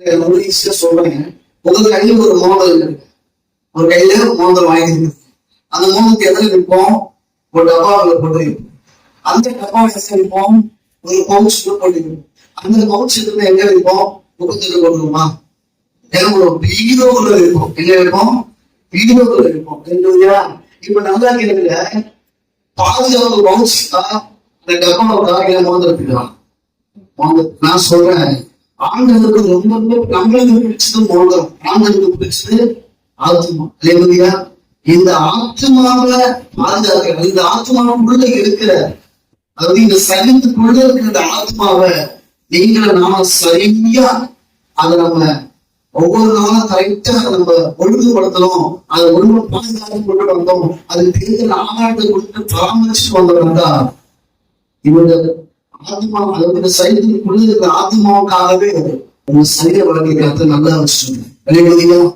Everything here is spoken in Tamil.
ஈஸியா சொல்றேன். உங்க கையில ஒரு மோதல் இருக்கு, ஒரு கையில மோதல் வாங்கிருக்கு. அந்த மோதலுக்கு எதில் இருப்போம்? ஒரு டப்பாவில் போட்டு வைப்போம். அந்த டப்பாவை வைப்போம், ஒரு பவுச்சுல போட்டுக்கணும். அந்த பவுச் எங்க வைப்போம்? முகத்துக்கு போட்டுருமா? பீரோக்குள்ள இருக்கும். எங்க வைப்போம்? பீரோக்குள்ள இருக்கும். இப்ப நல்லா கேளுங்க, பாதுகாப்பு பவுச் தான் அந்த டப்பாவுக்காக மோதிரத்துக்கலாம். நான் சொல்றேன், ஆண்களுக்கு ரொம்ப நம்மளுக்கு பிடிச்சது மோதிரம், ஆண்களுக்கு பிடிச்சது ஆத்மா. இல்லையா? இந்த ஆத்மாவை பாதுகாக்க, இந்த ஆத்மாவுக்குள்ள இருக்கிற, அதாவது இந்த சரீரத்துக்குள்ள இருக்கிற இந்த ஆத்மாவை நீங்கள நாம சரியா அதை நம்ம ஒவ்வொரு நாளும் கரெக்டா நம்ம ஒழுங்குபடுத்தணும். அதை ஒழுங்கு பாதுகாத்து கொண்டு வந்தோம். அதுக்கு தெரிஞ்ச ஆகாரத்தை கொடுத்து பராமரிச்சுட்டு வந்தோம்னா இவங்க ஆத்மா, அதாவது சரீரத்துக்குள்ள இருக்கிற ஆத்மாவுக்காகவே உங்க சரீர வளர்க்கிறது நல்லா வச்சுக்கோங்க.